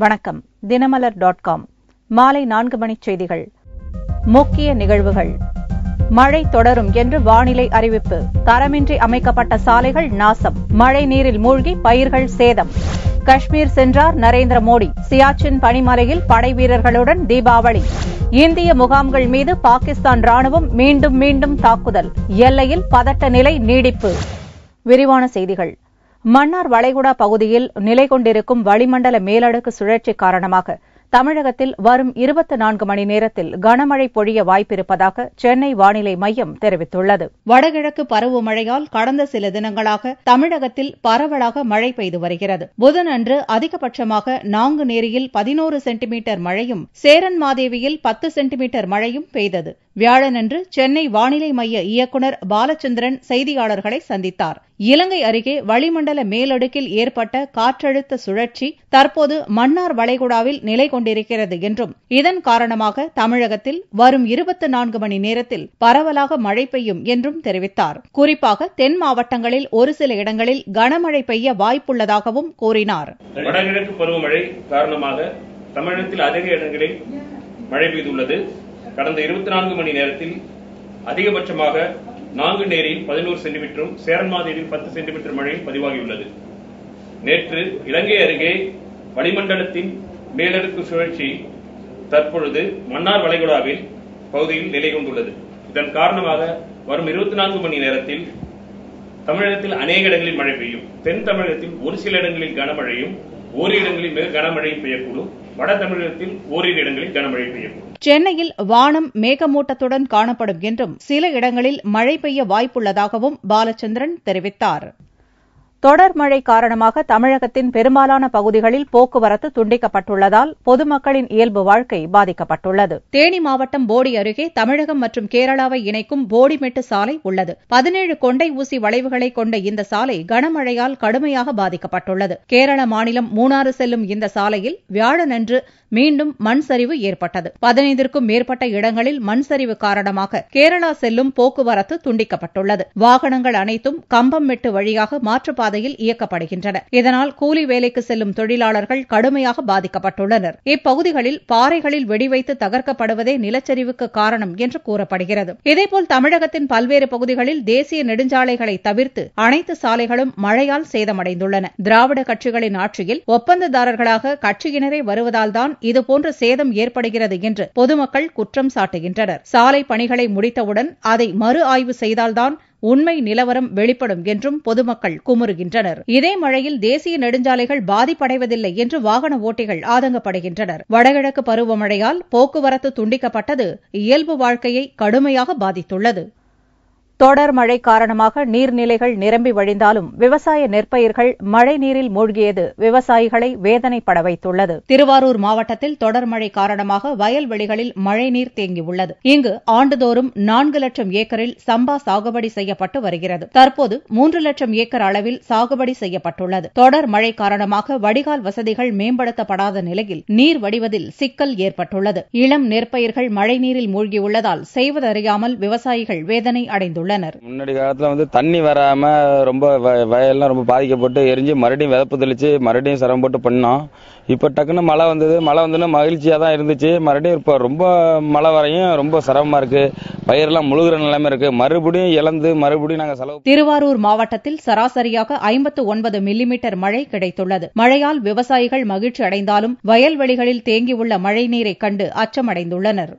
வணக்கம். தினமலர்.com மாலை 4 மணிச் செய்திகள். முக்கிய நிகழ்வுகள். மழை தொடரும் என்று வானிலை அறிவிப்பு. தரமின்றி அமைக்கப்பட்ட சாலைகள் நாசம். மழை நீரில் மூழ்கி பயிர்கள் சேதம். காஷ்மீர் சென்றார் நரேந்திர மோடி. சியாச்சின் பனிமலையில் படைவீரர்களுடன் தீபாவளி. இந்திய முகாம்கள் மீது பாகிஸ்தான் ராணுவம் மீண்டும் தாக்குதல். எல்லையில் பதட்ட நிலை நீடிப்பு. விரிவான செய்திகள். மன்னார் வளைகுடா பகுதியில் நிலை கொண்டிருக்கும் வளிமண்டல மேலடுக்கு சுழற்சி காரணமாக தமிழகத்தில் வரும் 24 மணி நேரத்தில் கனமழை பொழிய வாய்ப்பிருப்பதாக சென்னை வானிலை மையம் தெரிவித்துள்ளது. வடகிழக்கு பருவமழையால் கடந்த சில தினங்களாக தமிழகத்தில் பரவலாக மழை பெய்து வருகிறது. புதனன்று அதிகபட்சமாக நாங்குநேரியில் 11 சென்டிமீட்டர் மழையும் சேரன்மாதேவியில் 10 சென்டிமீட்டர் மழையும் பெய்தது. வியாழனன்று சென்னை வானிலை மைய இயக்குநர் பாலச்சந்திரன் செய்தியாளர்களை சந்தித்தார். இலங்கை அருகே வளிமண்டல மேலடுக்கில் ஏற்பட்ட காற்றழுத்த சுழற்சி தற்போது மன்னார் வளைகுடாவில் நிலை கொண்டிருக்கிறது என்றும் இதன் காரணமாக தமிழகத்தில் வரும் 24 மணி நேரத்தில் பரவலாக மழை பெய்யும் என்றும் தெரிவித்தார். குறிப்பாக தென் மாவட்டங்களில் ஒரு சில இடங்களில் கனமழை பெய்ய வாய்ப்புள்ளதாகவும் கூறினார். வடகிழக்கு பருவமழை காரணமாக தமிழகத்தில் அதிக இடங்களில் மழை பெய்துள்ளது. கடந்த 24 மணி நேரத்தில் அதிகபட்சமாக நாங்குநேரியில் 11 சென்டிமீட்டரும் சேரன்மாதேவியில் 10 சென்டிமீட்டர் மழை பதிவாகியுள்ளது. நேற்று இலங்கை அருகே வளிமண்டலத்தின் மேலடுக்கு சுழற்சி தற்பொழுது மன்னார் வளைகுடாவில் பகுதியில் நிலை கொண்டுள்ளது. இதன் காரணமாக வரும் 24 மணி நேரத்தில் தமிழகத்தில் அநேக இடங்களில் மழை பெய்யும். தென் தமிழகத்தில் ஒரு சில இடங்களில் கனமழையும் ஓரிரு இடங்களில் மிக கனமழையும் பெய்யக்கூடும். வட தமிழகத்தில் ஓரிரு இடங்களில் கனமழை பெய்யக்கூடும். சென்னையில் வானம் மேகமூட்டத்துடன் காணப்படும் என்றும் சில இடங்களில் மழை பெய்ய வாய்ப்புள்ளதாகவும் பாலச்சந்திரன் தெரிவித்தார். தொடர் மழை காரணமாக தமிழகத்தின் பெரும்பாலான பகுதிகளில் போக்குவரத்து துண்டிக்கப்பட்டுள்ளதால் பொதுமக்களின் இயல்பு வாழ்க்கை பாதிக்கப்பட்டுள்ளது. தேனி மாவட்டம் போடி அருகே தமிழகம் மற்றும் கேரளாவை இணைக்கும் போடிமெட்டு சாலை உள்ளது. 17 கொண்டை ஊசி வளைவுகளை கொண்ட இந்த சாலை கனமழையால் கடுமையாக பாதிக்கப்பட்டுள்ளது. கேரள மாநிலம் மூணாறு செல்லும் இந்த சாலையில் வியாழனன்று மீண்டும் மண் சரிவு ஏற்பட்டது. 15க்கும் மேற்பட்ட இடங்களில் மண் சரிவு காரணமாக கேரளா செல்லும் போக்குவரத்து துண்டிக்கப்பட்டுள்ளது. வாகனங்கள் அனைத்தும் கம்பம்மெட்டு வழியாக மாற்றுப்பாதையில் இயக்கப்படுகின்றன. இதனால் கூலி வேலைக்கு செல்லும் தொழிலாளர்கள் கடுமையாக பாதிக்கப்பட்டுள்ளனர். இப்பகுதிகளில் பாறைகளில் வெடிவைத்து தகர்க்கப்படுவதே நிலச்சரிவுக்கு காரணம் என்று கூறப்படுகிறது. இதேபோல் தமிழகத்தின் பல்வேறு பகுதிகளில் தேசிய நெடுஞ்சாலைகளை தவிர்த்து அனைத்து சாலைகளும் மழையால் சேதமடைந்துள்ளன. திராவிட கட்சிகளின் ஆட்சியில் ஒப்பந்ததாரர்களாக கட்சியினரே வருவதால்தான் இதுபோன்ற சேதம் ஏற்படுகிறது என்று பொதுமக்கள் குற்றம் சாட்டுகின்றனர். சாலை பணிகளை முடித்தவுடன் அதை மறு ஆய்வு செய்தால்தான் உண்மை நிலவரம் வெளிப்படும் என்றும் பொதுமக்கள் குமுறுகின்றனர். இதே மழையில் தேசிய நெடுஞ்சாலைகள் பாதிப்படைவதில்லை என்று வாகன ஓட்டிகள் ஆதங்கப்படுகின்றனர். வடகிழக்கு பருவமழையால் போக்குவரத்து துண்டிக்கப்பட்டது இயல்பு வாழ்க்கையை கடுமையாக பாதித்துள்ளது. தொடர் மழை காரணமாக நீர்நிலைகள் நிரம்பி வழிந்தாலும் விவசாய நெற்பயிர்கள் மழை நீரில் மூழ்கியது விவசாயிகளை வேதனைப்பட வைத்துள்ளது. திருவாரூர் மாவட்டத்தில் தொடர் மழை காரணமாக வயல்வெளிகளில் மழைநீர் தேங்கியுள்ளது. இங்கு ஆண்டுதோறும் 4 லட்சம் ஏக்கரில் சம்பா சாகுபடி செய்யப்பட்டு வருகிறது. தற்போது 3 லட்சம் ஏக்கர் அளவில் சாகுபடி செய்யப்பட்டுள்ளது. தொடர் மழை காரணமாக வடிகால் வசதிகள் மேம்படுத்தப்படாத நிலையில் நீர் வடிவதில் சிக்கல் ஏற்பட்டுள்ளது. இளம் நெற்பயிர்கள் மழைநீரில் மூழ்கியுள்ளதால் செய்வதறியாமல் விவசாயிகள் வேதனை அடைந்துள்ளனர். முன்னாடி காலத்துல தண்ணி வராம ரொம்ப வயல்லாம் ரொம்ப பாதிக்கப்பட்டு எரிஞ்சு மறுபடியும் விதப்பு தெளிச்சு மறுபடியும் சிரமம் போட்டு பண்ணோம். இப்ப டக்குன்னு மழை வந்ததுன்னு மகிழ்ச்சியா தான் இருந்துச்சு. மறுபடியும் இப்ப ரொம்ப மழை வரையும் ரொம்ப சிரமமா இருக்கு. பயிரெல்லாம் முழுகிற நிலைமை இருக்கு. மறுபடியும் இழந்து மறுபடியும் நாங்க செலவு. திருவாரூர் மாவட்டத்தில் சராசரியாக 59 மில்லிமீட்டர் மழை கிடைத்துள்ளது. மழையால் விவசாயிகள் மகிழ்ச்சி அடைந்தாலும் வயல்வெளிகளில் தேங்கியுள்ள மழைநீரை கண்டு அச்சமடைந்துள்ளனர்.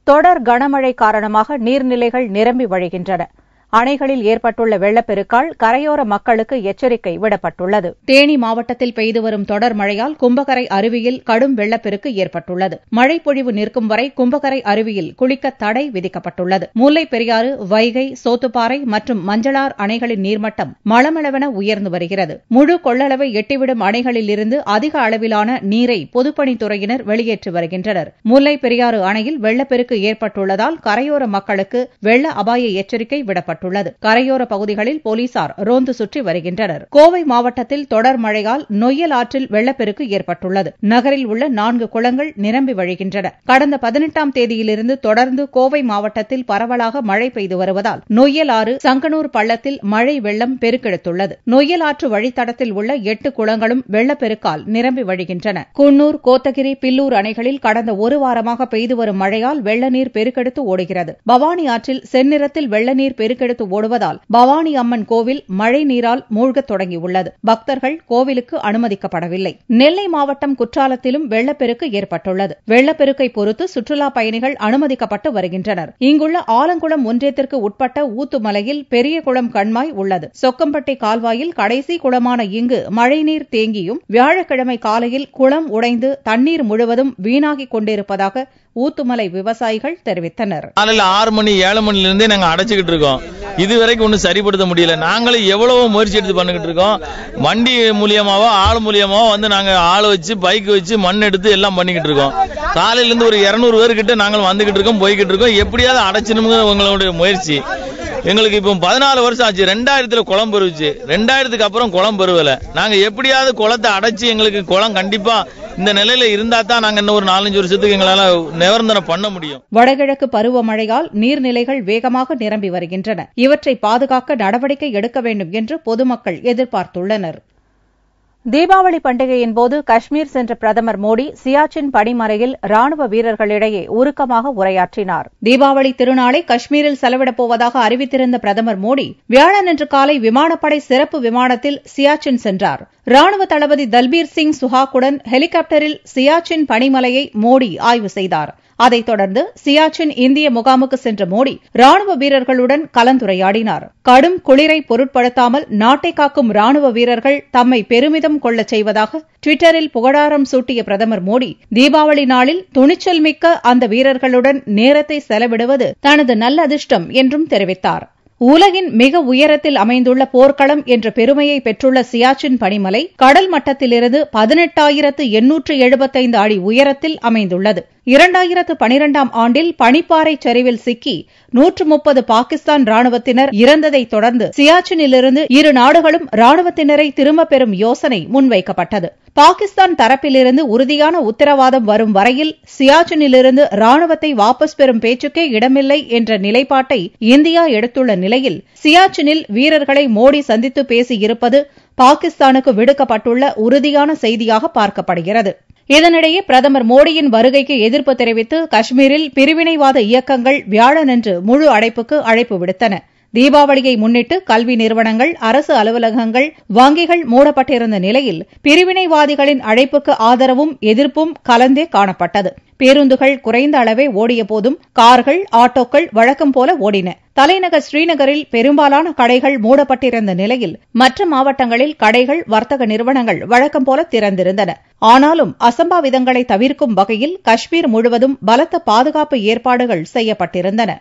தொடர் கனமழை காரணமாக நீர்நிலைகள் நிரம்பி வழிகின்றன. அணைகளில் ஏற்பட்டுள்ள வெள்ளப்பெருக்கால் கரையோர மக்களுக்கு எச்சரிக்கை விடப்பட்டுள்ளது. தேனி மாவட்டத்தில் பெய்து வரும் தொடர் மழையால் கும்பகரை அருவியில் கடும் வெள்ளப்பெருக்கு ஏற்பட்டுள்ளது. மழை பொழிவு நிற்கும் வரை கும்பகரை அருவியில் குளிக்க தடை விதிக்கப்பட்டுள்ளது. முல்லைப் பெரியாறு, வைகை, சோத்துப்பாறை மற்றும் மஞ்சளார் அணைகளின் நீர்மட்டம் மளமளவென உயர்ந்து வருகிறது. முழு கொள்ளளவை எட்டிவிடும் அணைகளிலிருந்து அதிக அளவிலான நீரை பொதுப்பணித்துறையினர் வெளியேற்றி வருகின்றனர். முல்லைப் பெரியாறு அணையில் வெள்ளப்பெருக்கு ஏற்பட்டுள்ளதால் கரையோர மக்களுக்கு வெள்ள அபாய எச்சரிக்கை விடப்பட்டுள்ளது. ஏற்பட்டுள்ளது. கரையோர பகுதிகளில் போலீசார் ரோந்து சுற்றி வருகின்றனர். கோவை மாவட்டத்தில் தொடர் மழையால் நொய்யல் ஆற்றில் வெள்ளப்பெருக்கு ஏற்பட்டுள்ளது. நகரில் உள்ள 4 குளங்கள் நிரம்பி வழிகின்றன. கடந்த 18ஆம் தேதியிலிருந்து தொடர்ந்து கோவை மாவட்டத்தில் பரவலாக மழை பெய்து வருவதால் நொய்யல் ஆறு சங்கனூர் பள்ளத்தில் மழை வெள்ளம் பெருக்கெடுத்துள்ளது. நொய்யல் ஆற்று வழித்தடத்தில் உள்ள 8 குளங்களும் வெள்ளப்பெருக்கால் நிரம்பி வழிகின்றன. குன்னூர், கோத்தகிரி, பில்லூர் அணைகளில் கடந்த ஒரு வாரமாக பெய்து வரும் மழையால் வெள்ள நீர் பெருக்கெடுத்து ஓடுகிறது. பவானி ஆற்றில் செந்நிறத்தில் வெள்ள நீர் பெருக்கெடுத்து ஓடுவதால் பவானி அம்மன் கோவில் மழை நீரால் மூழ்கத் தொடங்கியுள்ளது. பக்தர்கள் கோவிலுக்கு அனுமதிக்கப்படவில்லை. நெல்லை மாவட்டம் குற்றாலத்திலும் வெள்ளப்பெருக்கு ஏற்பட்டுள்ளது. வெள்ளப்பெருக்கை பொறுத்து சுற்றுலாப் பயணிகள் அனுமதிக்கப்பட்டு வருகின்றனர். இங்குள்ள ஆலங்குளம் ஒன்றியத்திற்கு உட்பட்ட ஊத்துமலையில் பெரியகுளம் கண்மாய் உள்ளது. சொக்கம்பட்டி கால்வாயில் கடைசி குளமான இங்கு மழைநீர் தேங்கியும் வியாழக்கிழமை காலையில் குளம் உடைந்து தண்ணீர் முழுவதும் வீணாகிக் கொண்டிருப்பதாக ஊத்துமலை விவசாயிகள் தெரிவித்தனர். காலையில் 6 மணி 7 மணிலிருந்தே நாங்க அடைச்சுக்கிட்டு இருக்கோம். இதுவரைக்கும் ஒன்னும் சரிப்படுத்த முடியல. நாங்களும் எவ்வளவோ முயற்சி எடுத்து பண்ணிக்கிட்டு இருக்கோம். வண்டி மூலியமாவோ ஆள் மூலியமாவோ வந்து நாங்க ஆள் வச்சு பைக் வச்சு மண் எடுத்து எல்லாம் பண்ணிக்கிட்டு இருக்கோம். காலையில இருந்து ஒரு 200 பேர்கிட்ட நாங்கள் வந்துகிட்டு இருக்கோம், போய்கிட்டு இருக்கோம். எப்படியாவது அடைச்சினுங்கிற உங்களுடைய முயற்சி. எங்களுக்கு இப்போ 14 வருஷம் ஆச்சு. 2000 குளம் பெருச்சு. 2000க்கு அப்புறம் குளம் பெருவல. நாங்க எப்படியாவது குளத்தை அடைச்சு எங்களுக்கு குளம் கண்டிப்பா இந்த நிலையில இருந்தா தான் நாங்க இன்னும் ஒரு 4-5 வருஷத்துக்கு எங்களால நிவர்த்தனம் பண்ண முடியும். வடகிழக்கு பருவமழையால் நீர்நிலைகள் வேகமாக நிரம்பி வருகின்றன. இவற்றை பாதுகாக்க நடவடிக்கை எடுக்க வேண்டும் என்று பொதுமக்கள் எதிர்பார்த்துள்ளனர். தீபாவளி பண்டிகையின் போது காஷ்மீர் சென்ற பிரதமர் மோடி சியாச்சின் பனிமலையில் ராணுவ வீரர்களிடையே உருக்கமாக உரையாற்றினார். தீபாவளி திருநாளை காஷ்மீரில் செலவிடப் போவதாக அறிவித்திருந்த பிரதமர் மோடி வியாழனன்று காலை விமானப்படை சிறப்பு விமானத்தில் சியாச்சின் சென்றார். ராணுவ தளபதி தல்பீர் சிங் சுஹாக்குடன் ஹெலிகாப்டரில் சியாச்சின் பனிமலையை மோடி ஆய்வு செய்தார். அதைத் தொடர்ந்து சியாச்சின் இந்திய முகாமுக்கு சென்ற மோடி ராணுவ வீரர்களுடன் கலந்துரையாடினார். கடும் குளிரை பொருட்படுத்தாமல் நாட்டை காக்கும் ராணுவ வீரர்கள் தம்மை பெருமிதம் கொள்ளச் செய்வதாக டுவிட்டரில் புகழாரம் சூட்டிய பிரதமர் மோடி தீபாவளி நாளில் துணிச்சல் மிக்க அந்த வீரர்களுடன் நேரத்தை செலவிடுவது தனது நல்ல அதிர்ஷ்டம் என்றும் தெரிவித்தார். உலகின் மிக உயரத்தில் அமைந்துள்ள போர்க்களம் என்ற பெருமையை பெற்றுள்ள சியாச்சின் பனிமலை கடல் மட்டத்திலிருந்து 18,875 அடி உயரத்தில் அமைந்துள்ளது. 2012ஆம் ஆண்டில் பனிப்பாறை சரிவில் சிக்கி 130 பாகிஸ்தான் ராணுவத்தினர் இறந்ததைத் தொடர்ந்து சியாச்சினிலிருந்து இரு நாடுகளும் ராணுவத்தினரை திரும்பப் பெறும் யோசனை முன்வைக்கப்பட்டது. பாகிஸ்தான் தரப்பிலிருந்து உறுதியான உத்தரவாதம் வரும் வரையில் சியாச்சினிலிருந்து ராணுவத்தை வாபஸ் பெறும் பேச்சுக்கே இடமில்லை என்ற நிலைப்பாட்டை இந்தியா எடுத்துள்ள நிலையில் சியாச்சினில் வீரர்களை மோடி சந்தித்து பேசியிருப்பது பாகிஸ்தானுக்கு விடுக்கப்பட்டுள்ள உறுதியான செய்தியாக பார்க்கப்படுகிறது. இதனிடையே பிரதமர் மோடியின் வருகைக்கு எதிர்ப்பு தெரிவித்து காஷ்மீரில் பிரிவினைவாத இயக்கங்கள் வியாழனன்று முழு அடைப்புக்கு அழைப்பு விடுத்தன. தீபாவளியை முன்னிட்டு கல்வி நிறுவனங்கள், அரசு அலுவலகங்கள், வங்கிகள் மூடப்பட்டிருந்த நிலையில் பிரிவினைவாதிகளின் அழைப்புக்கு ஆதரவும் எதிர்ப்பும் கலந்தே காணப்பட்டது. பேருந்துகள் குறைந்த அளவே ஓடிய போதும் கார்கள், ஆட்டோக்கள் வழக்கம் போல ஓடின. தலைநகர் ஸ்ரீநகரில் பெரும்பாலான கடைகள் மூடப்பட்டிருந்த நிலையில் மற்ற மாவட்டங்களில் கடைகள், வர்த்தக நிறுவனங்கள் வழக்கம் போல திறந்திருந்தன. ஆனாலும் அசம்பாவிதங்களை தவிர்க்கும் வகையில் காஷ்மீர் முழுவதும் பலத்த பாதுகாப்பு ஏற்பாடுகள் செய்யப்பட்டிருந்தன.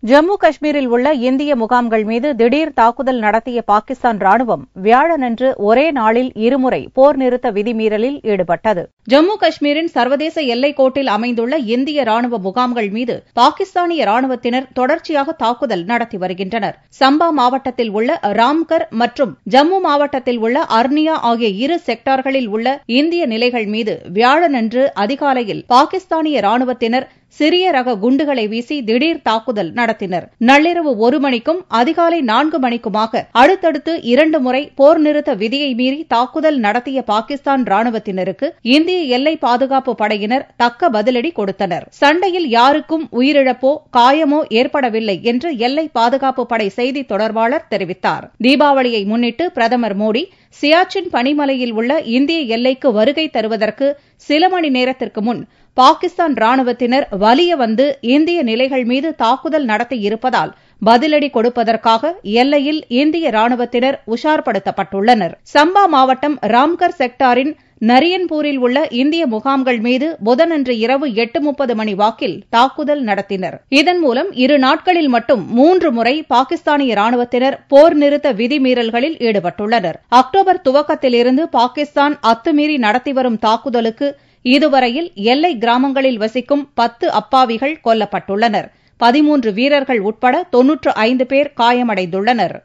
ஜம்மு காஷ்மீரில் உள்ள இந்திய முகாம்கள் மீது திடீர் தாக்குதல் நடத்திய பாகிஸ்தான் ராணுவம் வியாழனன்று ஒரே நாளில் இருமுறை போர் நிறுத்த விதிமீறலில் ஈடுபட்டது. ஜம்மு காஷ்மீரின் சர்வதேச எல்லைக்கோட்டில் அமைந்துள்ள இந்திய ராணுவ முகாம்கள் மீது பாகிஸ்தானிய ராணுவத்தினர் தொடர்ச்சியாக தாக்குதல் நடத்தி வருகின்றனர். சம்பா மாவட்டத்தில் உள்ள ராம்கர் மற்றும் ஜம்மு மாவட்டத்தில் உள்ள அர்னியா ஆகிய இரு செக்டார்களில் உள்ள இந்திய நிலைகள் மீது வியாழனன்று அதிகாலையில் பாகிஸ்தானிய ராணுவத்தினர் சிறிய ரக குண்டுகளை வீசி திடீர் தாக்குதல் நடத்தினர். நள்ளிரவு 1 மணிக்கும் அதிகாலை 4 மணிக்குமாக அடுத்தடுத்து 2 முறை போர் நிறுத்த விதியை மீறி தாக்குதல் நடத்திய பாகிஸ்தான் ராணுவத்தினருக்கு இந்திய எல்லை பாதுகாப்பு படையினர் தக்க பதிலடி கொடுத்தனர். சண்டையில் யாருக்கும் உயிரிழப்போ காயமோ ஏற்படவில்லை என்று எல்லை பாதுகாப்பு படை செய்தி தொடர்பாளர் தெரிவித்தார். தீபாவளியை முன்னிட்டு பிரதமர் மோடி சியாச்சின் பனிமலையில் உள்ள இந்திய எல்லைக்கு வருகை தருவதற்கு சில மணி நேரத்திற்கு முன் பாகிஸ்தான் ராணுவத்தினர் வலிய வந்து இந்திய நிலைகள் மீது தாக்குதல் நடத்தியிருப்பதால் பதிலடி கொடுப்பதற்காக எல்லையில் இந்திய ராணுவத்தினர் உஷார்படுத்தப்பட்டுள்ளனர். சம்பா மாவட்டம் ராம்கர் செக்டாரின் நரியன்பூரில் உள்ள இந்திய முகாம்கள் மீது புதனன்று இரவு 8:30 மணி வாக்கில் தாக்குதல் நடத்தினர். இதன் மூலம் 2 நாட்களில் மட்டும் 3 முறை பாகிஸ்தானிய ராணுவத்தினர் போர் நிறுத்த விதிமீறல்களில் ஈடுபட்டுள்ளனர். அக்டோபர் துவக்கத்திலிருந்து பாகிஸ்தான் அத்துமீறி நடத்தி வரும் தாக்குதலுக்கு இதுவரையில் எல்லை கிராமங்களில் வசிக்கும் 10 அப்பாவிகள் கொல்லப்பட்டுள்ளனர். 13 வீரர்கள் உட்பட 95 பேர் காயமடைந்துள்ளனர்.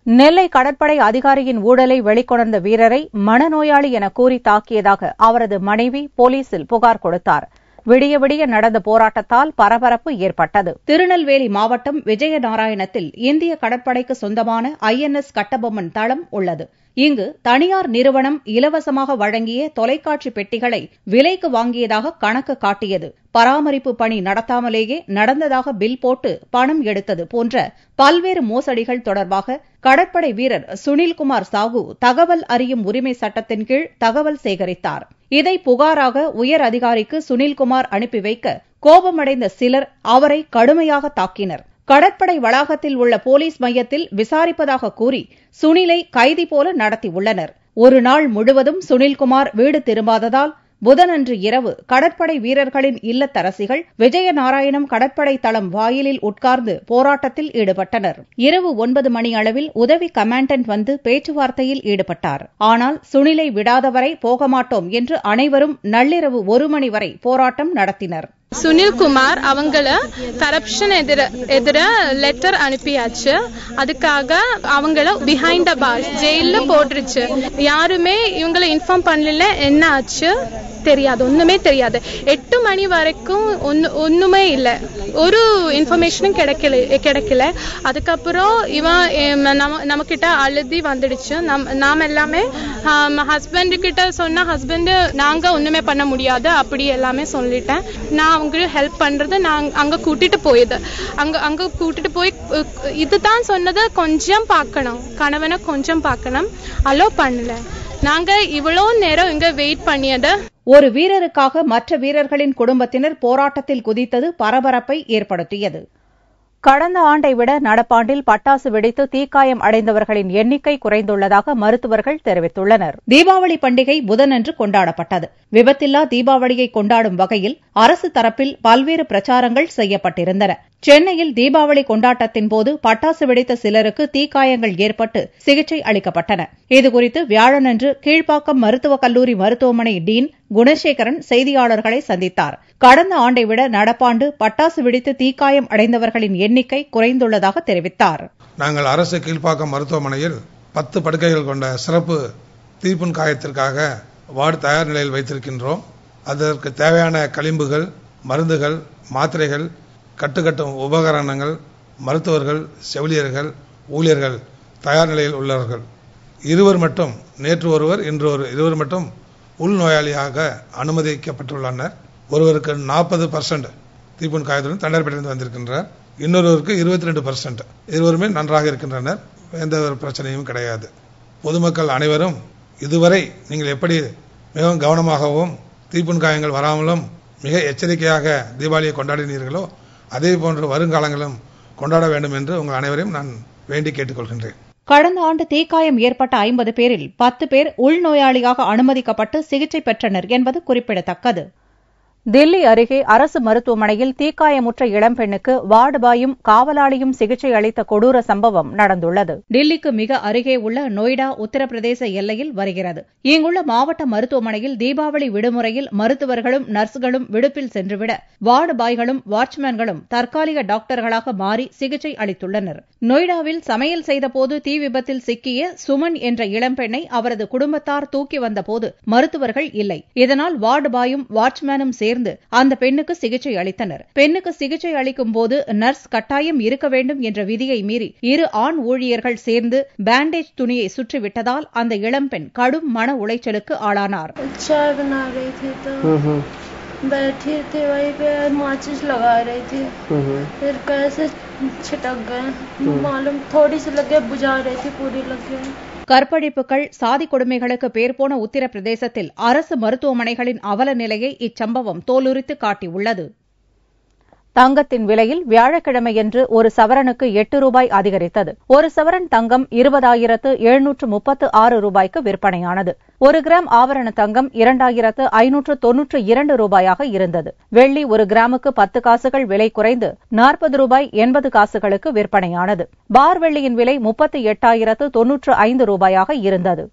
நெல்லை கடற்படை அதிகாரியின் ஊழலை வெளிக்கொணர்ந்த வீரரை மனநோயாளி என கூறி தாக்கியதாக அவரது மனைவி போலீசில் புகார் கொடுத்தார். விடிய விடிய நடந்த போராட்டத்தால் பரபரப்பு ஏற்பட்டது. திருநெல்வேலி மாவட்டம் விஜயநாராயணத்தில் இந்திய கடற்படைக்கு சொந்தமான INS கட்டபொம்மன் தளம் உள்ளது. இங்கு தனியார் நிறுவனம் இலவசமாக வழங்கிய தொலைக்காட்சி பெட்டிகளை விலைக்கு வாங்கியதாக கணக்கு காட்டியது, பராமரிப்பு பணி நடத்தாமலேயே நடந்ததாக பில் போட்டு பணம் எடுத்தது போன்ற பல்வேறு மோசடிகள் தொடர்பாக கடற்படை வீரர் சுனில்குமார் சாகு தகவல் அறியும் உரிமை சட்டத்தின் கீழ் தகவல் சேகரித்தார். இதை புகாராக உயர் அதிகாரிக்கு சுனில்குமார் அனுப்பி வைக்க கோபமடைந்த சிலர் அவரை கடுமையாக தாக்கினர். கடற்படை வளாகத்தில் உள்ள போலீஸ் மையத்தில் விசாரிப்பதாக கூறி சுனிலை கைதி போல நடத்தியுள்ளனர். ஒரு நாள் முழுவதும் சுனில்குமார் வீடு திரும்பாததால் புதனன்று இரவு கடற்படை வீரர்களின் இல்லத்தரசிகள் விஜயநாராயணம் கடற்படை தளம் வாயிலில் உட்கார்ந்து போராட்டத்தில் ஈடுபட்டனர். இரவு 9 மணி அளவில் உதவி கமாண்டன்ட் வந்து பேச்சுவார்த்தையில் ஈடுபட்டார். ஆனால் சுனிலை விடாதவரை போக மாட்டோம் என்று அனைவரும் நள்ளிரவு 1 மணி வரை போராட்டம் நடத்தினர். சுனில்குமார் அவங்கள கரப்ஷன் எதிர லெட்டர் அனுப்பியாச்சு. அதுக்காக அவங்கள பிஹைண்ட் த பார்ஸ் ஜெயில போட்டுருச்சு. யாருமே இவங்களை இன்ஃபார்ம் பண்ணல. என்ன ஆச்சு தெரியாது, ஒண்ணுமே தெரியாது. 8 மணி வரைக்கும் ஒண்ணுமே இல்ல, ஒரு இன்ஃபர்மேஷனும் கிடைக்கல. அதுக்கப்புறம் இவன் நம்ம கிட்ட அழுதி வந்துடுச்சு. நாம எல்லாமே ஹஸ்பண்ட் கிட்ட சொன்ன, ஹஸ்பண்ட் நாங்க ஒண்ணுமே பண்ண முடியாது அப்படி எல்லாமே சொல்லிட்டேன். நான் அவங்களுக்கு ஹெல்ப் பண்றது நான் அங்க கூட்டிட்டு போயுது. அங்க கூட்டிட்டு போய் இதுதான் சொன்னது, கொஞ்சம் பார்க்கணும், கணவனை கொஞ்சம் பார்க்கணும், அலோ பண்ணல. நாங்க இவ்வளவு நேரம் இங்க வெயிட் பண்ணியது. ஒரு வீரருக்காக மற்ற வீரர்களின் குடும்பத்தினர் போராட்டத்தில் குதித்தது பரபரப்பை ஏற்படுத்தியது. கடந்த ஆண்டை விட நடப்பாண்டில் பட்டாசு வெடித்து தீக்காயம் அடைந்தவர்களின் எண்ணிக்கை குறைந்துள்ளதாக மருத்துவர்கள் தெரிவித்துள்ளனர். தீபாவளி பண்டிகை புதனன்று கொண்டாடப்பட்டது. விபத்தில்லா தீபாவளியை கொண்டாடும் வகையில் அரசு தரப்பில் பல்வேறு பிரச்சாரங்கள் செய்யப்பட்டிருந்தன. சென்னையில் தீபாவளி கொண்டாட்டத்தின்போது பட்டாசு வெடித்த சிலருக்கு தீக்காயங்கள் ஏற்பட்டு சிகிச்சை அளிக்கப்பட்டன. இதுகுறித்து வியாழனன்று கீழ்ப்பாக்கம் மருத்துவக் கல்லூரி மருத்துவமனை டீன் குணசேகரன் செய்தியாளர்களை சந்தித்தார். கடந்த ஆண்டை விட நடப்பாண்டு பட்டாசு வெடித்து தீக்காயம் அடைந்தவர்களின் எண்ணிக்கை குறைந்துள்ளதாக தெரிவித்தார். நாங்கள் அரசு கீழ்ப்பாக்கம் மருத்துவமனையில் 10 படுக்கைகள் கொண்ட சிறப்பு தீப்புண் காயத்திற்காக வார்டு தயார் நிலையில் வைத்திருக்கின்றோம். அதற்கு தேவையான களிம்புகள், மருந்துகள், மாத்திரைகள், கட்டுக்கட்டும் உபகரணங்கள், மருத்துவர்கள், செவிலியர்கள், ஊழியர்கள் தயார் நிலையில் உள்ளவர்கள். நேற்று ஒருவர், இன்று இருவர் மட்டும் உள்நோயாளியாக அனுமதிக்கப்பட்டுள்ளனர். ஒருவருக்கு 40% தீப்புண் காயத்துடன் தண்டனைப்பட்டிருந்து வந்திருக்கின்றார். இன்னொருவருக்கு 22%. இருவருமே நன்றாக இருக்கின்றனர். எந்த ஒரு பிரச்சனையும் கிடையாது. பொதுமக்கள் அனைவரும் இதுவரை நீங்கள் எப்படி மிகவும் கவனமாகவும் தீப்புண் காயங்கள் வராமலும் மிக எச்சரிக்கையாக தீபாவளியை கொண்டாடினீர்களோ அதே போன்று வருங்காலங்களும் கொண்டாட வேண்டும் என்று உங்கள் அனைவரையும் நான் வேண்டி கேட்டுக்கொள்கின்றேன். கடந்த ஆண்டு தீக்காயம் ஏற்பட்ட 50 பேரில் 10 பேர் உள்நோயாளியாக அனுமதிக்கப்பட்டு சிகிச்சை பெற்றனர் என்பது குறிப்பிடத்தக்கது. தில்லி அருகே அரசு மருத்துவமனையில் தீக்காயமுற்ற இளம்பெண்ணுக்கு வார்டு பாயும் காவலாளியும் சிகிச்சை அளித்த கொடூர சம்பவம் நடந்துள்ளது. டில்லிக்கு மிக அருகே உள்ள நொய்டா உத்தரப்பிரதேச எல்லையில் வருகிறது. இங்குள்ள மாவட்ட மருத்துவமனையில் தீபாவளி விடுமுறையில் மருத்துவர்களும் நர்ஸ்களும் விடுப்பில் சென்றுவிட வார்டு பாய்களும் வாட்ச்மேன்களும் தற்காலிக டாக்டர்களாக மாறி சிகிச்சை அளித்துள்ளனர். நொய்டாவில் சமையல் செய்தபோது தீ விபத்தில் சிக்கிய சுமன் என்ற இளம்பெண்ணை அவரது குடும்பத்தார் தூக்கி வந்தபோது மருத்துவர்கள் இல்லை. இதனால் வார்டு பாயும் வாட்ச்மேனும் சேர்ந்து அந்த பெண்ணுக்கு சிகிச்சை அளித்தனர். பெண்ணுக்கு சிகிச்சை அளிக்கும் போது நர்ஸ் கட்டாயம் இருக்க வேண்டும் என்ற விதியை மீறி 2 ஆண் ஊழியர்கள் சேர்ந்து பேண்டேஜ் துணியை சுற்றிவிட்டதால் அந்த இளம்பெண் கடும் மன உளைச்சலுக்கு ஆளானார். बैठी थी वहीं पे माचिस लगा रही थी, फिर कैसे छिटक गए मालूम, थोड़ी सी लगे, बुझा रही थी, पूरी लगे. கற்பழிப்புகள், சாதி கொடுமைகளுக்கு பேர் போன உத்தரப்பிரதேசத்தில் அரசு மருத்துவமனைகளின் அவல நிலையை இச்சம்பவம் தோலுரித்து காட்டியுள்ளது. தங்கத்தின் விலையில் வியாழக்கிழமையன்று ஒரு சவரனுக்கு 8 ரூபாய் அதிகரித்தது. ஒரு சவரன் தங்கம் 20,736 ரூபாய்க்கு விற்பனையானது. 1 கிராம் ஆபரண தங்கம் 2,592 ரூபாயாக இருந்தது. வெள்ளி 1 கிராமுக்கு 10 காசுகள் விலை குறைந்து 40 ரூபாய் 80 காசுகளுக்கு விற்பனையானது. பார் வெள்ளியின் விலை 38,095 ரூபாயாக இருந்தது.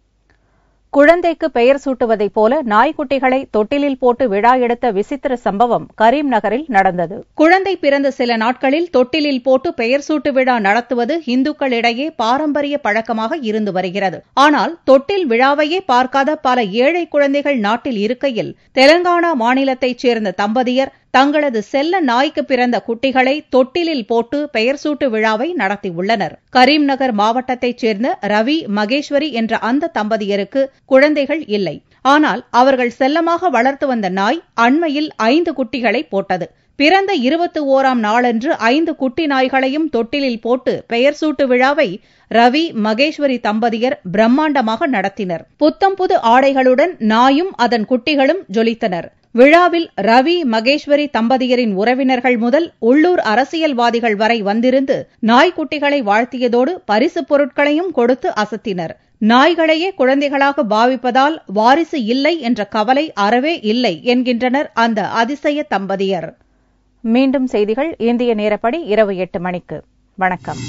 குழந்தைக்கு பெயர் சூட்டுவதைப் போல நாய்க்குட்டிகளை தொட்டிலில் போட்டு விழா எடுத்த விசித்திர சம்பவம் கரீம் நகரில் நடந்தது. குழந்தை பிறந்த சில நாட்களில் தொட்டிலில் போட்டு பெயர் சூட்டு விழா நடத்துவது இந்துக்களிடையே பாரம்பரிய பழக்கமாக இருந்து வருகிறது. ஆனால் தொட்டில் விழாவையே பார்க்காத பல ஏழை குழந்தைகள் நாட்டில் இருக்கையில் தெலங்கானா மாநிலத்தைச் சேர்ந்த தம்பதியர் தங்களது செல்ல நாய்க்கு பிறந்த குட்டிகளை தொட்டிலில் போட்டு பெயர் சூட்டு விழாவை நடத்தியுள்ளனர். கரீம்நகர் மாவட்டத்தைச் சேர்ந்த ரவி மகேஸ்வரி என்ற அந்த தம்பதியருக்கு குழந்தைகள் இல்லை. ஆனால் அவர்கள் செல்லமாக வளர்த்து வந்த நாய் அண்மையில் 5 குட்டிகளை போட்டது. பிறந்த 21ஆம் நாளன்று 5 குட்டி நாய்களையும் தொட்டிலில் போட்டு பெயர் சூட்டு விழாவை ரவி மகேஸ்வரி தம்பதியர் பிரம்மாண்டமாக நடத்தினர். புத்தம்புது ஆடைகளுடன் நாயும் அதன் குட்டிகளும் ஜொலித்தனர். விழாவில் ரவி மகேஸ்வரி தம்பதியரின் உறவினர்கள் முதல் உள்ளூர் அரசியல்வாதிகள் வரை வந்திருந்து நாய்க்குட்டிகளை வாழ்த்தியதோடு பரிசுப் பொருட்களையும் கொடுத்து அசத்தினர். நாய்களையே குழந்தைகளாக பாவிப்பதால் வாரிசு இல்லை என்ற கவலை அறவே இல்லை என்கின்றனர் அந்த அதிசய தம்பதியர். மீண்டும் செய்திகள் இந்திய நேரப்படி இரவு 8 மணிக்கு. வணக்கம்.